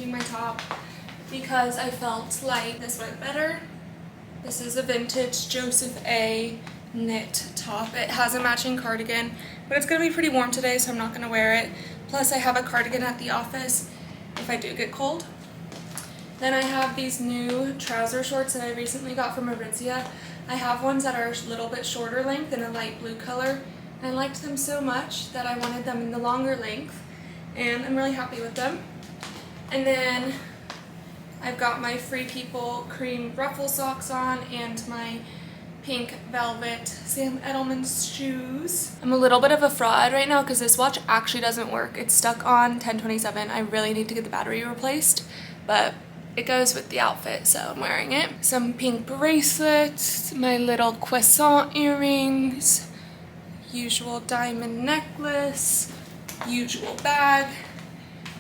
changing my top because I felt like this went better. This is a vintage Joseph A. knit top. It has a matching cardigan, but it's gonna be pretty warm today, so I'm not gonna wear it. Plus I have a cardigan at the office if I do get cold. Then I have these new trouser shorts that I recently got from Aritzia. I have ones that are a little bit shorter length in a light blue color, and I liked them so much that I wanted them in the longer length, and I'm really happy with them. And then I've got my Free People cream ruffle socks on and my pink velvet Sam Edelman's shoes. I'm a little bit of a fraud right now because this watch actually doesn't work. It's stuck on 1027. I really need to get the battery replaced, but it goes with the outfit, so I'm wearing it. Some pink bracelets, my little croissant earrings, usual diamond necklace, usual bag.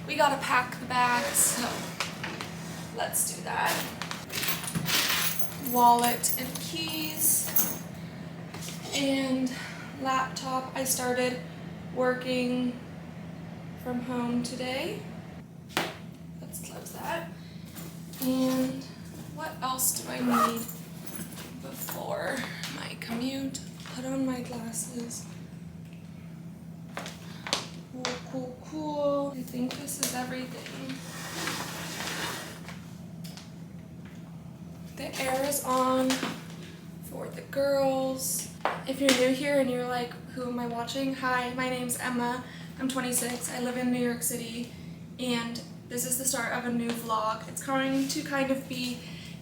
We gotta pack the bag, so let's do that. Wallet and keys and laptop. I started working from home today. Let's close that. And what else do I need before my commute? Put on my glasses. Cool. I think this is everything. The air is on for the girls. If you're new here and you're like, who am I watching? Hi, my name's Emma. I'm 26. I live in New York City, and this is the start of a new vlog. It's going to kind of be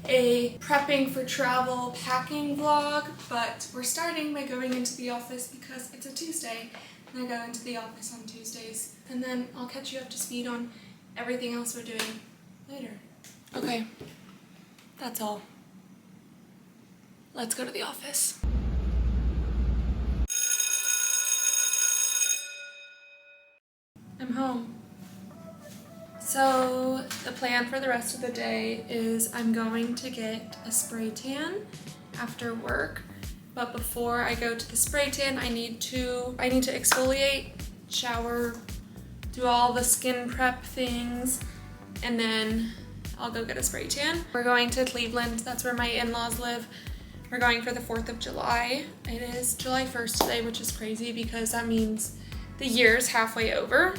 a prepping for travel packing vlog, but we're starting by going into the office because it's a Tuesday, and I go into the office on Tuesdays. And then I'll catch you up to speed on everything else we're doing later. Okay. That's all. Let's go to the office. I'm home. So the plan for the rest of the day is I'm going to get a spray tan after work. But before I go to the spray tan, I need to exfoliate, shower, do all the skin prep things, and then I'll go get a spray tan. We're going to Cleveland. That's where my in-laws live. We're going for the 4th of July. It is July 1st today, which is crazy because that means the year's halfway over.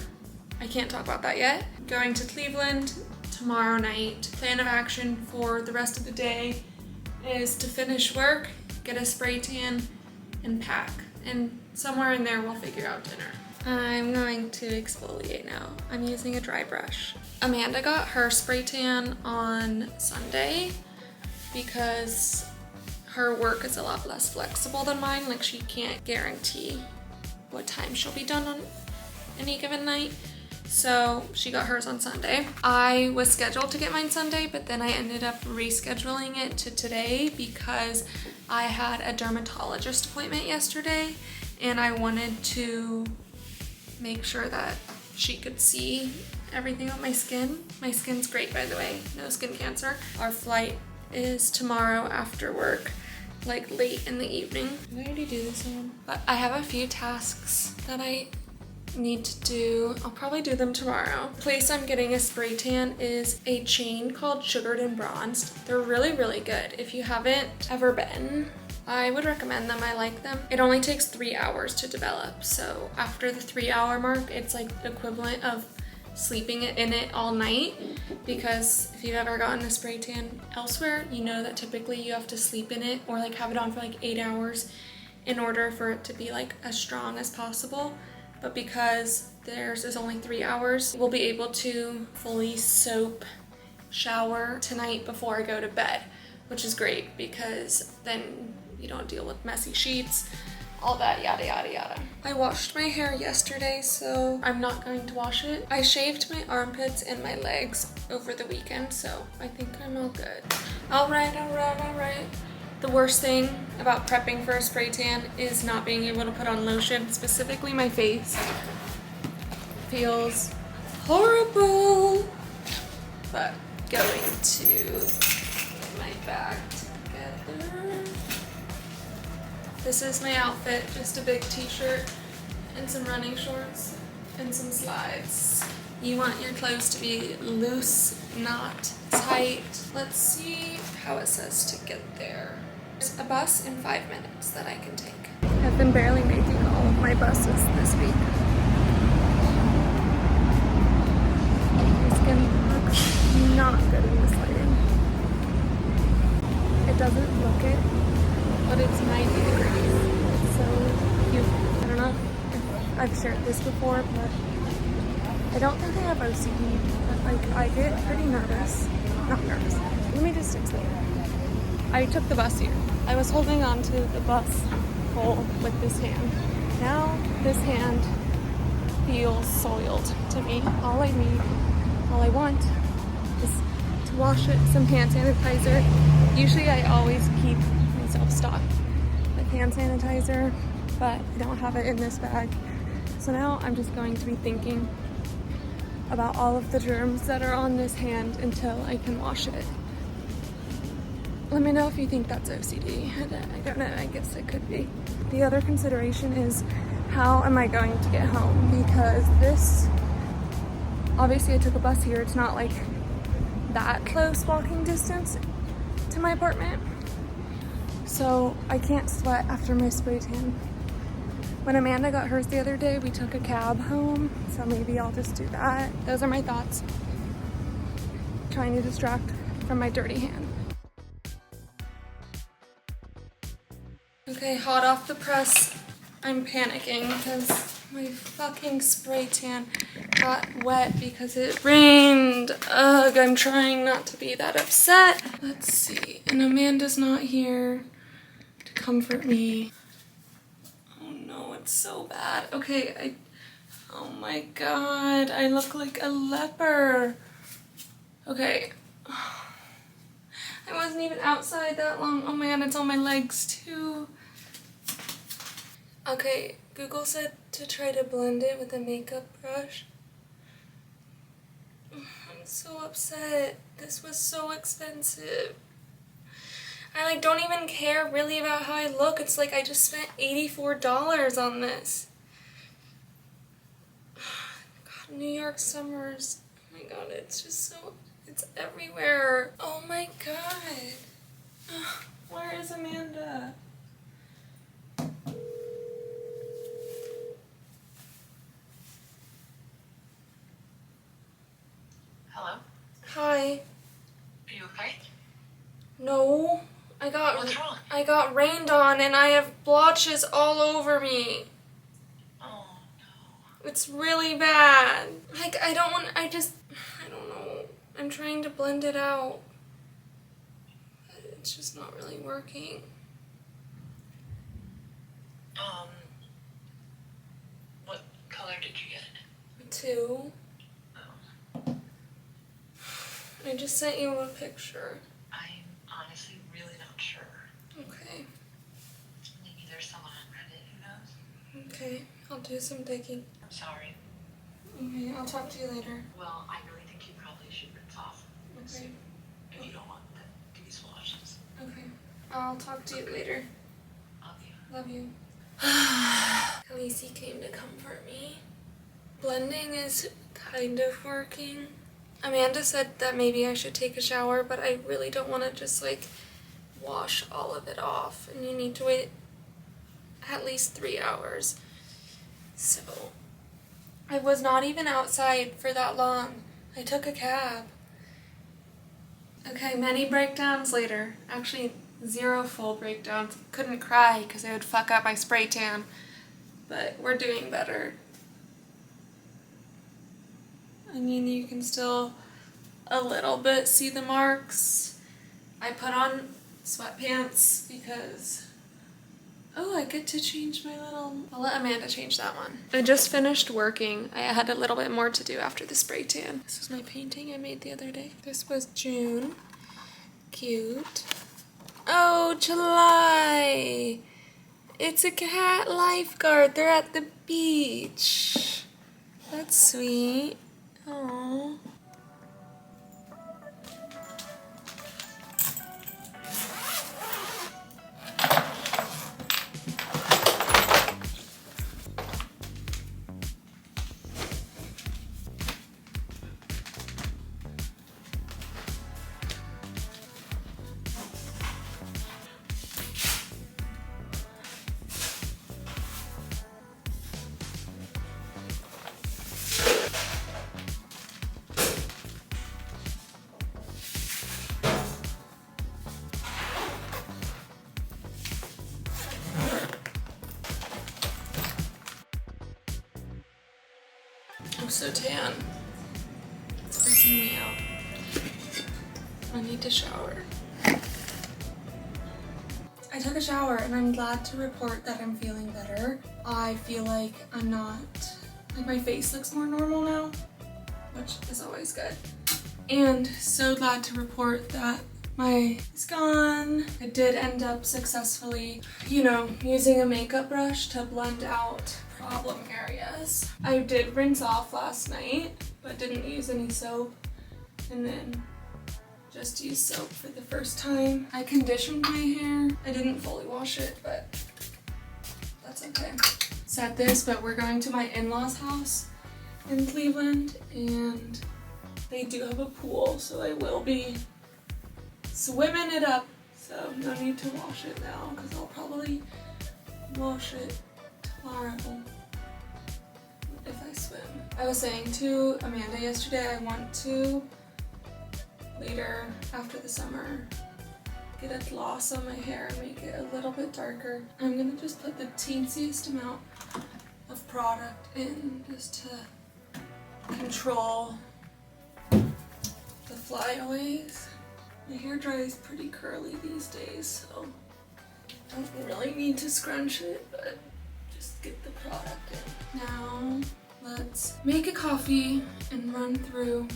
I can't talk about that yet. Going to Cleveland tomorrow night. Plan of action for the rest of the day is to finish work, get a spray tan, and pack. And somewhere in there we'll figure out dinner. I'm going to exfoliate now. I'm using a dry brush. Amanda got her spray tan on Sunday because her work is a lot less flexible than mine. Like, she can't guarantee what time she'll be done on any given night. So she got hers on Sunday. I was scheduled to get mine Sunday, but then I ended up rescheduling it to today because I had a dermatologist appointment yesterday and I wanted to make sure that she could see everything on my skin. My skin's great, by the way, no skin cancer. Our flight is tomorrow after work, like late in the evening. Did I already do this one? But I have a few tasks that I need to do. I'll probably do them tomorrow. The place I'm getting a spray tan is a chain called Sugared and Bronzed. They're really, really good. If you haven't ever been, I would recommend them. I like them. It only takes 3 hours to develop. So after the 3-hour mark, it's like the equivalent of sleeping in it all night, because if you've ever gotten a spray tan elsewhere, you know that typically you have to sleep in it or like have it on for like 8 hours in order for it to be like as strong as possible. But because theirs is only 3 hours, we'll be able to fully soap, shower tonight before I go to bed, which is great because then you don't deal with messy sheets, all that yada yada yada. I washed my hair yesterday, so I'm not going to wash it. I shaved my armpits and my legs over the weekend, so I think I'm all good. All right. The worst thing about prepping for a spray tan is not being able to put on lotion, specifically my face. Feels horrible. But going to put my bag together. This is my outfit, just a big t-shirt and some running shorts and some slides. You want your clothes to be loose, not tight. Let's see how it says to get there. There's a bus in 5 minutes that I can take. I've been barely making all of my buses this week. My skin looks not good in this lighting. It doesn't look it, but it's 90 degrees. It's so cute. I don't know if I've shared this before, but I don't think I have OCD, but like I get pretty nervous. Not nervous. Let me just explain. I took the bus here. I was holding on to the bus pole with this hand. Now this hand feels soiled to me. All I want is to wash it, some hand sanitizer. Usually I always keep myself stocked with hand sanitizer, but I don't have it in this bag. So now I'm just going to be thinking about all of the germs that are on this hand until I can wash it. Let me know if you think that's OCD. I don't know, I guess it could be. The other consideration is how am I going to get home? Because this, obviously I took a bus here. It's not like that close walking distance to my apartment. So I can't sweat after my spray tan. When Amanda got hers the other day, we took a cab home, so maybe I'll just do that. Those are my thoughts. Trying to distract from my dirty hand. Okay, hot off the press. I'm panicking because my fucking spray tan got wet because it rained. Ugh, I'm trying not to be that upset. Let's see, and Amanda's not here to comfort me. It's so bad. Okay, oh my god, I look like a leper. Okay. I wasn't even outside that long. Oh man, it's on my legs too. Okay, Google said to try to blend it with a makeup brush. I'm so upset. This was so expensive. I don't even care really about how I look. It's like I just spent $84 on this. God, New York summers. Oh my god, it's just so, it's everywhere. Oh my god. Ugh, where is Amanda? Hello? Hi. Are you okay? No. What's wrong? I got rained on and I have blotches all over me. Oh no. It's really bad. I don't know. I'm trying to blend it out. But it's just not really working. What color did you get? 2. Oh. I just sent you a picture. I'm honestly really not sure. Okay. Maybe there's someone on Reddit who knows. Okay, I'll do some digging. I'm sorry. Okay, I'll talk to you later. Well, I really think you probably should rinse off. Okay. If you don't want these washes. Okay. I'll talk to you later. Love you. Khaleesi came to comfort me. Blending is kind of working. Amanda said that maybe I should take a shower, but I really don't want to just wash all of it off, and you need to wait at least 3 hours. So I was not even outside for that long. I took a cab. Okay, many breakdowns later. Actually, 0 full breakdowns. Couldn't cry because it would fuck up my spray tan, but we're doing better. I mean, you can still a little bit see the marks. I put on sweatpants because, oh, I get to change my little, I'll let Amanda change that one. I just finished working. I had a little bit more to do after the spray tan. This was my painting I made the other day. This was June. Cute. Oh, July. It's a cat lifeguard. They're at the beach. That's sweet. Aww. so tan. It's freaking me out. I need to shower. I took a shower and I'm glad to report that I'm feeling better. I feel like I'm not, like my face looks more normal now, which is always good. And so glad to report that my is gone. I did end up successfully, using a makeup brush to blend out problem areas. I did rinse off last night, but didn't use any soap. And then just used soap for the first time. I conditioned my hair. I didn't fully wash it, but that's okay. Said this, but we're going to my in-laws' house in Cleveland, and they do have a pool, so I will be swimming it up. So no need to wash it now, because I'll probably wash it tomorrow if I swim. I was saying to Amanda yesterday, I want to later after the summer get a gloss on my hair and make it a little bit darker. I'm gonna just put the teensiest amount of product in just to control the flyaways. My hair dries pretty curly these days, so I don't really need to scrunch it, but just get the product in. Now let's make a coffee and run through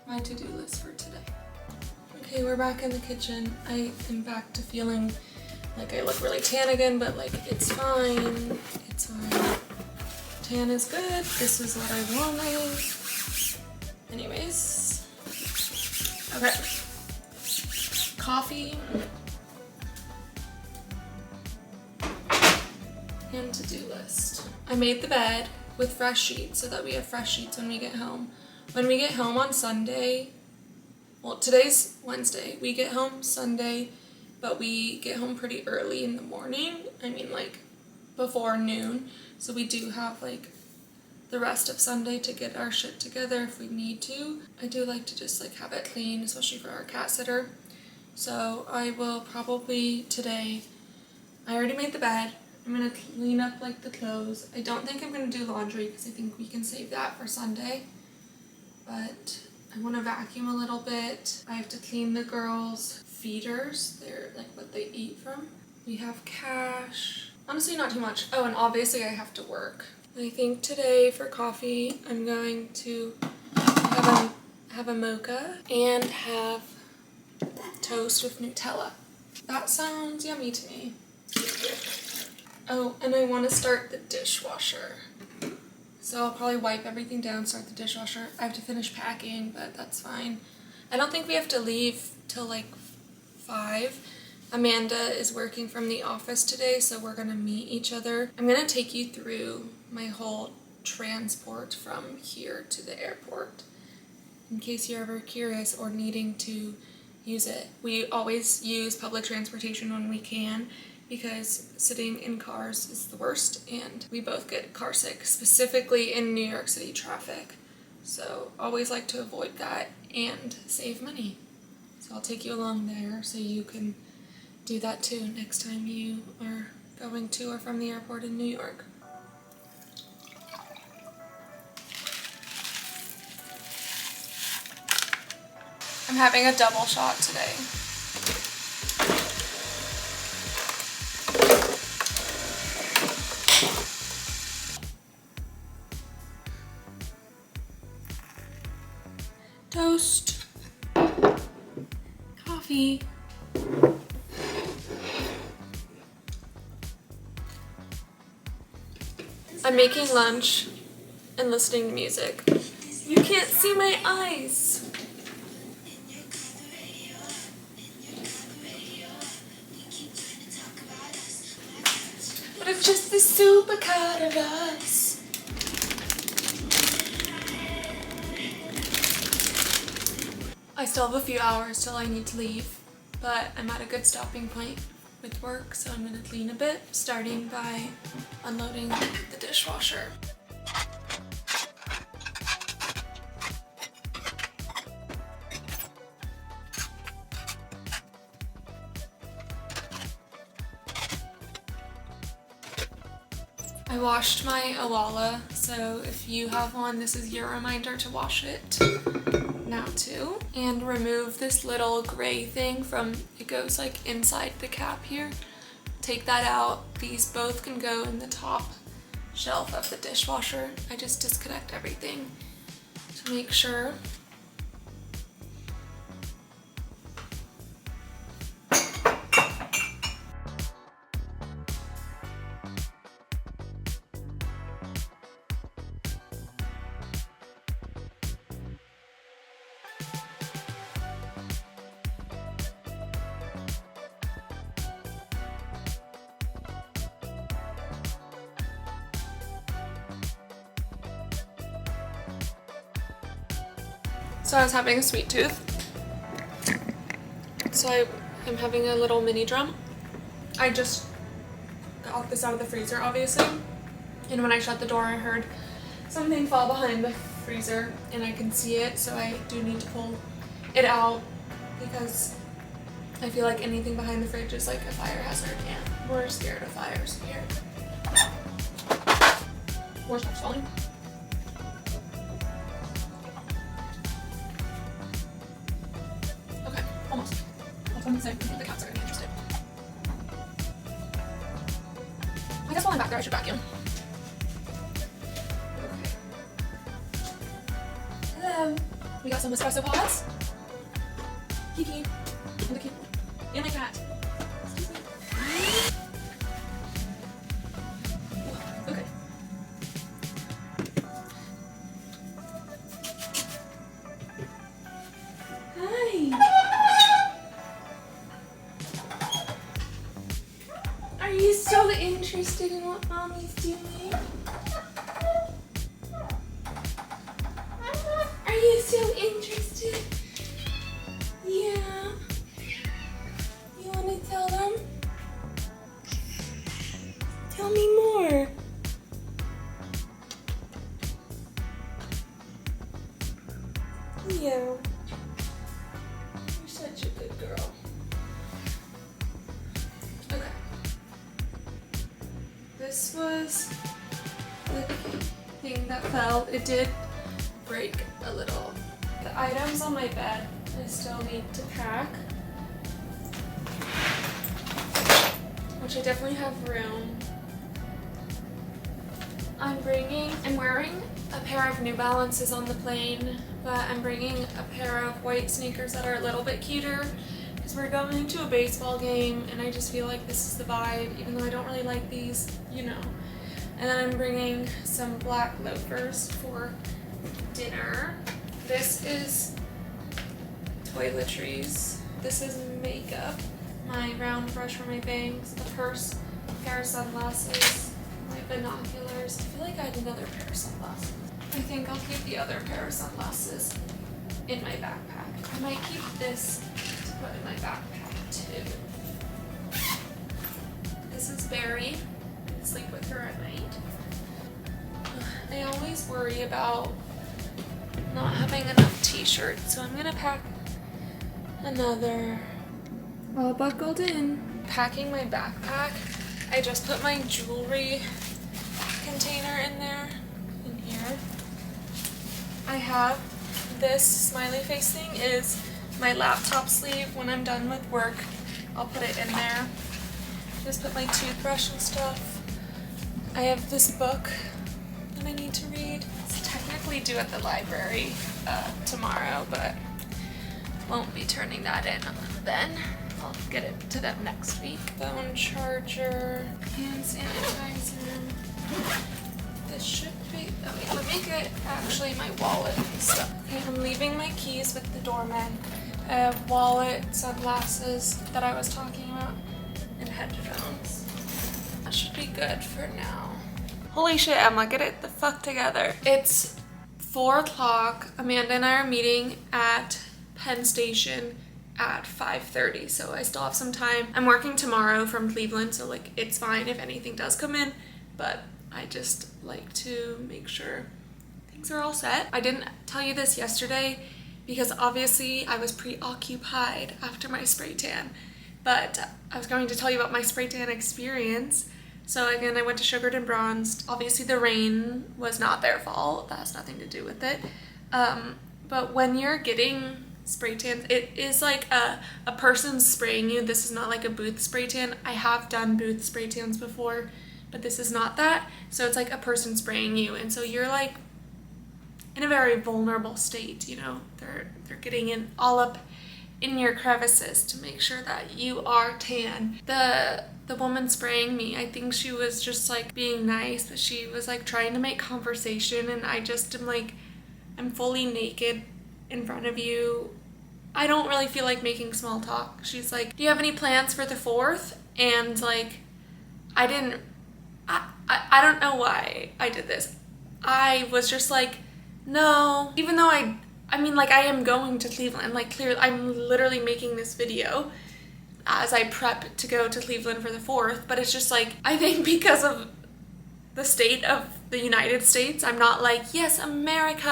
my to-do list for today. Okay, we're back in the kitchen. I am back to feeling like I look really tan again, but like it's fine. It's fine. Tan is good. This is what I wanted. Anyways. Okay. Coffee. And to-do list. I made the bed with fresh sheets so that we have fresh sheets when we get home. When we get home on Sunday, well, today's Wednesday, we get home Sunday, but we get home pretty early in the morning. I mean, like before noon. So we do have like the rest of Sunday to get our shit together if we need to. I do like to just like have it clean, especially for our cat sitter. So I will probably today, I already made the bed. I'm gonna clean up like the clothes. I don't think I'm gonna do laundry because I think we can save that for Sunday. But I want to vacuum a little bit. I have to clean the girls' feeders. They're like what they eat from. We have cash. Honestly, not too much. Oh, and obviously I have to work. I think today for coffee, I'm going to have a mocha and have toast with Nutella. That sounds yummy to me. Oh, and I want to start the dishwasher. So I'll probably wipe everything down, start the dishwasher. I have to finish packing, but that's fine. I don't think we have to leave till like 5. Amanda is working from the office today, so we're gonna meet each other. I'm gonna take you through my whole transport from here to the airport in case you're ever curious or needing to use it. We always use public transportation when we can, because sitting in cars is the worst, and we both get car sick, specifically in New York City traffic. So always like to avoid that and save money. So I'll take you along there so you can do that too next time you are going to or from the airport in New York. I'm having a double shot today. Toast, coffee, I'm making lunch and listening to music. You can't see my eyes. But it's just the supercut of us. I still have a few hours till I need to leave, but I'm at a good stopping point with work, so I'm gonna clean a bit, starting by unloading the dishwasher. I washed my Awala So if you have one, this is your reminder to wash it now too. And remove this little gray thing from, it goes like inside the cap here. Take that out. These both can go in the top shelf of the dishwasher. I just disconnect everything to make sure. So I was having a sweet tooth. So I'm having a little mini drum. I just got this out of the freezer, obviously. And when I shut the door, I heard something fall behind the freezer and I can see it. So I do need to pull it out because I feel like anything behind the fridge is like a fire hazard and we're scared of fires here. More stuff's falling. Almost. That's what I'm saying. I think the cats are gonna be interested. I guess while I'm back there, I should vacuum. Okay. Hello. We got some espresso pods. Kiki. And the kid. And my cat. Excuse me. Okay. Hi. Are you so interested in what Mommy's doing? Are you so interested? Yeah. You want to tell them? Tell me more. Yeah. You're such a good girl. Okay. This was the thing that fell. It did break a little. The items on my bed I still need to pack, which I definitely have room. I'm wearing a pair of New Balances on the plane, but I'm bringing a pair of white sneakers that are a little bit cuter because we're going to a baseball game and I just feel like this is the vibe, even though I don't really like these, you know. And then I'm bringing some black loafers for dinner. This is toiletries. This is makeup. My round brush for my bangs, a purse, a pair of sunglasses, my binoculars. I feel like I had another pair of sunglasses. I think I'll keep the other pair of sunglasses in my backpack. I might keep this to put in my backpack too. This is Barry. I sleep with her at night. I always worry about not having enough t-shirts, so I'm gonna pack another. All buckled in. Packing my backpack, I just put my jewelry container in there, in here. I have this smiley face thing is my laptop sleeve. When I'm done with work, I'll put it in there. Just put my toothbrush and stuff. I have this book that I need to read. It's technically due at the library tomorrow, but won't be turning that in then. I'll get it to them next week. Phone charger, hand sanitizer. This should be, oh wait, let me get actually my wallet and stuff. Okay, I'm leaving my keys with the doorman. I have wallet, sunglasses that I was talking about, and headphones. That should be good for now. Holy shit, Emma, get it the fuck together. It's 4 o'clock. Amanda and I are meeting at Penn Station at 5:30, so I still have some time. I'm working tomorrow from Cleveland, so like it's fine if anything does come in, but I just like to make sure things are all set. I didn't tell you this yesterday because obviously I was preoccupied after my spray tan, but I was going to tell you about my spray tan experience. So again, I went to Sugared and Bronzed. Obviously the rain was not their fault. That has nothing to do with it. But when you're getting spray tans, it is like a person spraying you. This is not like a booth spray tan. I have done booth spray tans before, but this is not that. So it's like a person spraying you. And so you're like in a very vulnerable state, you know. They're getting in all up in your crevices to make sure that you are tan. The woman spraying me, I think she was just like being nice, but she was like trying to make conversation, and I just am like, I'm fully naked in front of you. I don't really feel like making small talk. She's like, do you have any plans for the 4th? And like, I don't know why I did this. I was just like, no, even though I mean, like, I am going to Cleveland, like, clearly, I'm literally making this video as I prep to go to Cleveland for the 4th, but it's just like, I think because of the state of the United States, I'm not like, yes, America,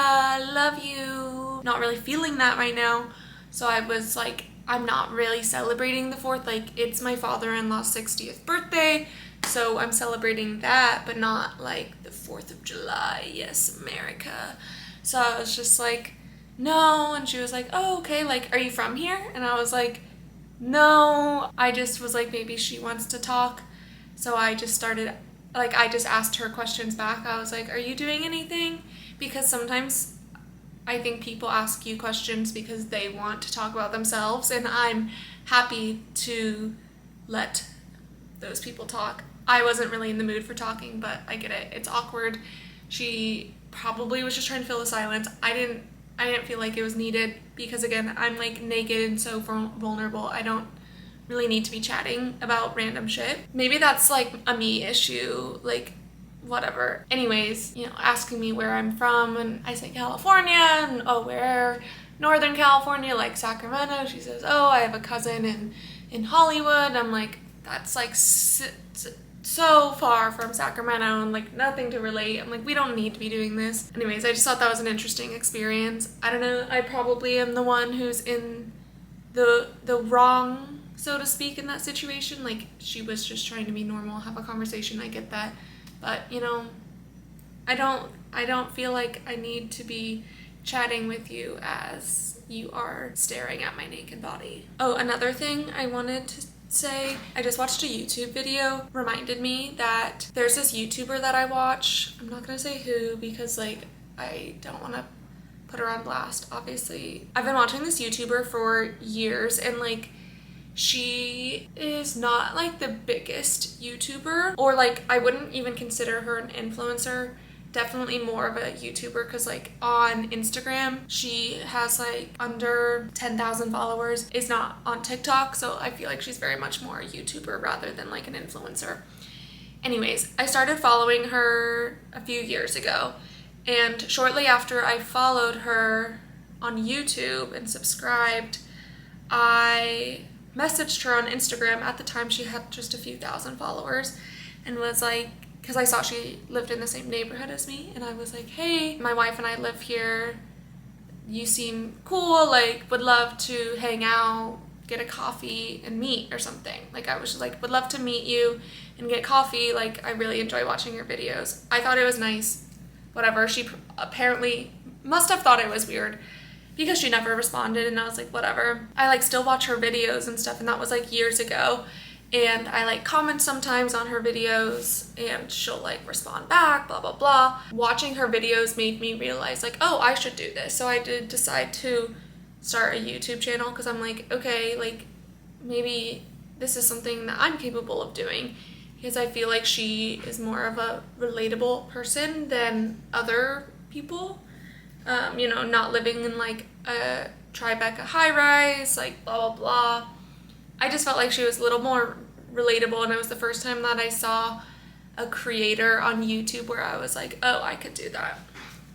love you. Not really feeling that right now. So I was like, I'm not really celebrating the 4th. Like, it's my father-in-law's 60th birthday, so I'm celebrating that, but not like the 4th of July, yes, America. So I was just like, no, and she was like, oh, okay, like, are you from here? And I was like, no. I just was like, maybe she wants to talk. So I just started, like, I just asked her questions back. I was like, are you doing anything? Because sometimes I think people ask you questions because they want to talk about themselves, and I'm happy to let those people talk. I wasn't really in the mood for talking, but I get it. It's awkward. She probably was just trying to fill the silence. I didn't feel like it was needed because, again, I'm like naked and so vulnerable. I don't really need to be chatting about random shit. Maybe that's like a me issue, like whatever. Anyways, you know, asking me where I'm from, and I say California, and oh, where? Northern California, like Sacramento. She says, oh, I have a cousin in Hollywood. I'm like, that's like so far from Sacramento, and like nothing to relate. I'm like, we don't need to be doing this. Anyways, I just thought that was an interesting experience. I don't know, I probably am the one who's in the wrong, so to speak, in that situation. Like, she was just trying to be normal, have a conversation. I get that, but you know, I don't feel like I need to be chatting with you as you are staring at my naked body. Oh, another thing I wanted to say, I just watched a YouTube video, reminded me that there's this YouTuber that I watch. I'm not gonna say who because like I don't want to put her on blast, obviously. I've been watching this YouTuber for years, and like, she is not like the biggest YouTuber, or like I wouldn't even consider her an influencer. Definitely more of a YouTuber, because like on Instagram she has like under 10,000 followers, is not on TikTok, so I feel like she's very much more a YouTuber rather than like an influencer. Anyways, I started following her a few years ago, and shortly after I followed her on YouTube and subscribed, I messaged her on Instagram. At the time she had just a few thousand followers, and was like, because I saw she lived in the same neighborhood as me, and I was like, hey, my wife and I live here, you seem cool, like would love to hang out, get a coffee and meet or something. Like, I was just like, would love to meet you and get coffee, like I really enjoy watching your videos. I thought it was nice, whatever. She apparently must have thought it was weird because she never responded, and I was like, whatever. I like still watch her videos and stuff, and that was like years ago. And I like comment sometimes on her videos, and she'll like respond back, blah, blah, blah. Watching her videos made me realize like, oh, I should do this. So I did decide to start a YouTube channel, because I'm like, okay, like maybe this is something that I'm capable of doing, because I feel like she is more of a relatable person than other people. You know, not living in like a Tribeca high-rise, like blah, blah, blah. I just felt like she was a little more relatable, and it was the first time that I saw a creator on YouTube where I was like, oh, I could do that.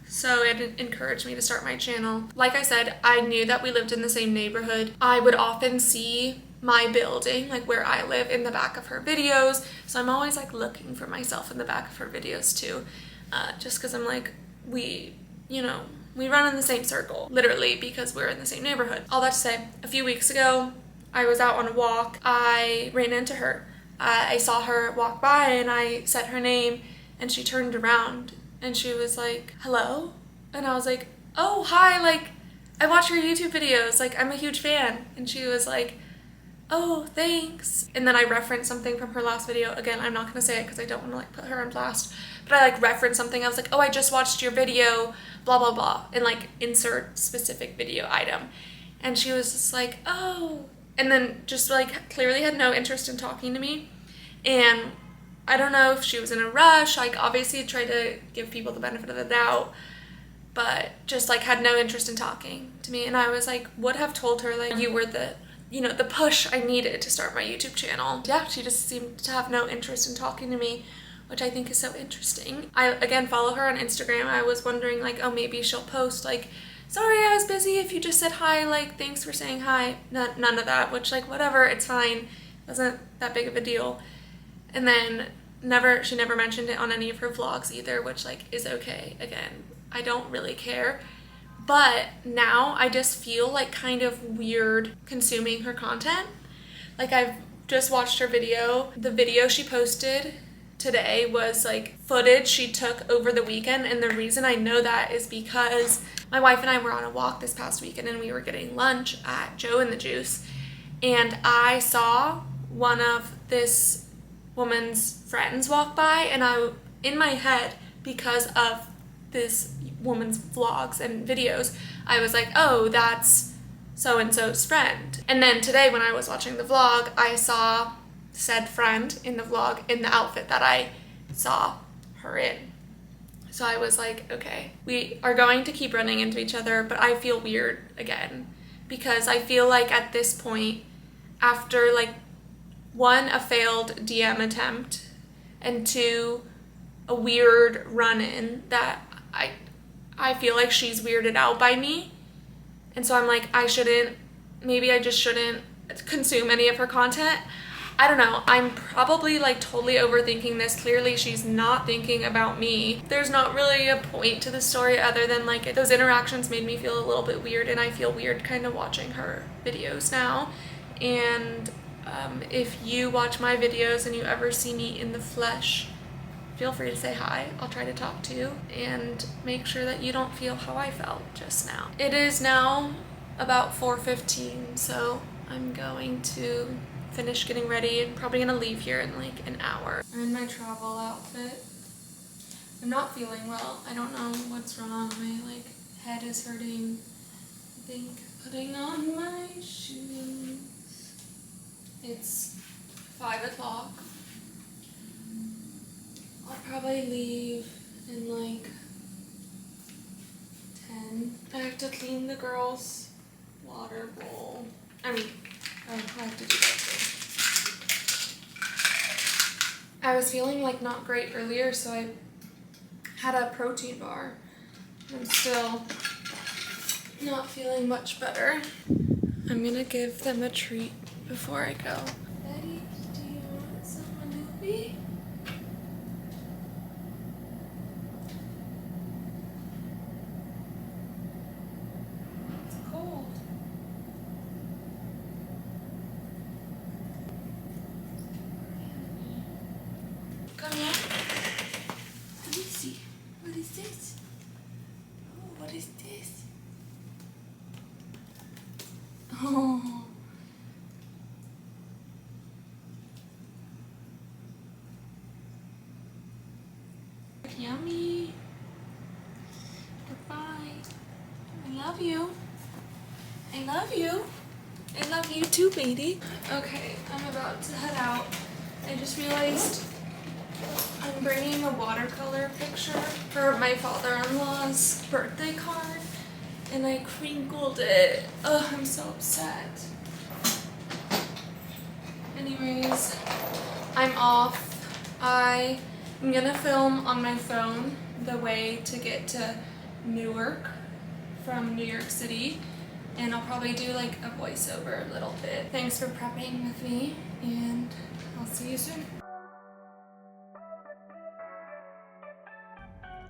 So it encouraged me to start my channel. Like I said, I knew that we lived in the same neighborhood. I would often see my building, like where I live, in the back of her videos. So I'm always like looking for myself in the back of her videos too. Just because I'm like, we run in the same circle, literally, because we're in the same neighborhood. All that to say, a few weeks ago, I was out on a walk. I ran into her. I saw her walk by and I said her name and she turned around and she was like, hello? And I was like, oh, hi, like, I watch your YouTube videos, like, I'm a huge fan. And she was like, oh, thanks. And then I referenced something from her last video. Again, I'm not gonna say it because I don't want to like put her on blast, but I like referenced something. I was like, oh, I just watched your video, blah, blah, blah, and like insert specific video item. And she was just like, oh, and then just like clearly had no interest in talking to me. And I don't know if she was in a rush, like obviously tried to give people the benefit of the doubt, but just like had no interest in talking to me. And I was like, would have told her like you were the, you know, the push I needed to start my YouTube channel. Yeah, she just seemed to have no interest in talking to me, which I think is so interesting. I, again, follow her on Instagram. I was wondering like, oh, maybe she'll post like, sorry, I was busy. If you just said hi, like, thanks for saying hi. None of that, which like, whatever, it's fine. It wasn't that big of a deal. And then she never mentioned it on any of her vlogs either, which like is okay. Again, I don't really care. But now I just feel like kind of weird consuming her content. Like I've just watched her video. The video she posted today was like footage she took over the weekend, and the reason I know that is because my wife and I were on a walk this past weekend and we were getting lunch at Joe and the Juice, and I saw one of this woman's friends walk by, and I, in my head, because of this woman's vlogs and videos, I was like, oh, that's so-and-so's friend. And then today when I was watching the vlog, I saw said friend in the vlog in the outfit that I saw her in. So I was like, okay, we are going to keep running into each other, but I feel weird again, because I feel like at this point, after like one, a failed DM attempt, and two, a weird run-in that I feel like she's weirded out by me. And so I'm like, maybe I just shouldn't consume any of her content. I don't know. I'm probably like totally overthinking this. Clearly she's not thinking about me. There's not really a point to the story other than like those interactions made me feel a little bit weird, and I feel weird kind of watching her videos now. And if you watch my videos and you ever see me in the flesh, feel free to say hi. I'll try to talk to you and make sure that you don't feel how I felt just now. It is now about 4:15, so I'm going to finish getting ready and probably gonna leave here in like an hour. I'm in my travel outfit. I'm not feeling well. I don't know what's wrong. My like head is hurting. I think putting on my shoes. It's 5 o'clock. I'll probably leave in like 10. I have to clean the girls' water bowl. I have to do that too. I was feeling like not great earlier, so I had a protein bar. I'm still not feeling much better. I'm gonna give them a treat before I go. Betty, do you want someone to be? It's cold. Come here. Let me see. What is this? Oh, what is this? Oh. Yummy. Goodbye. I love you. I love you. I love you too, baby. Okay, I'm about to head out. I just realized I'm bringing a watercolor picture for my father-in-law's birthday card, and I crinkled it. Ugh, I'm so upset. Anyways, I'm off. I'm gonna film on my phone the way to get to Newark from New York City, and I'll probably do like a voiceover a little bit. Thanks for prepping with me, and I'll see you soon.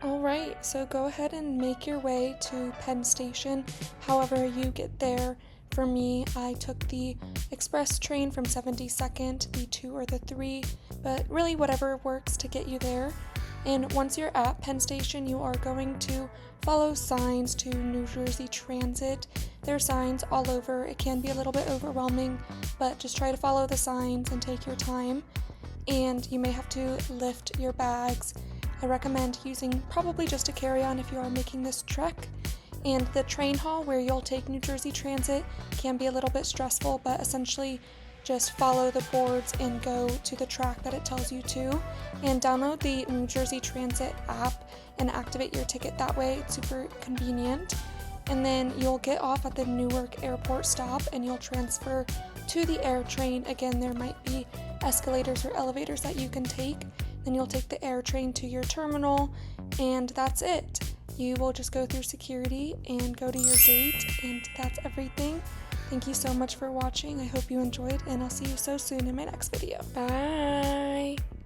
Alright, so go ahead and make your way to Penn Station, however you get there For me, I took the express train from 72nd, the 2 or the 3, but really whatever works to get you there. And once you're at Penn Station, you are going to follow signs to New Jersey Transit. There are signs all over. It can be a little bit overwhelming, but just try to follow the signs and take your time. And you may have to lift your bags. I recommend using probably just a carry-on if you are making this trek. And the train hall where you'll take New Jersey Transit can be a little bit stressful, but essentially just follow the boards and go to the track that it tells you to. And download the New Jersey Transit app and activate your ticket that way. It's super convenient. And then you'll get off at the Newark Airport stop and you'll transfer to the air train. Again, there might be escalators or elevators that you can take. Then you'll take the air train to your terminal, and that's it. You will just go through security and go to your gate, and that's everything. Thank you so much for watching. I hope you enjoyed, and I'll see you so soon in my next video. Bye!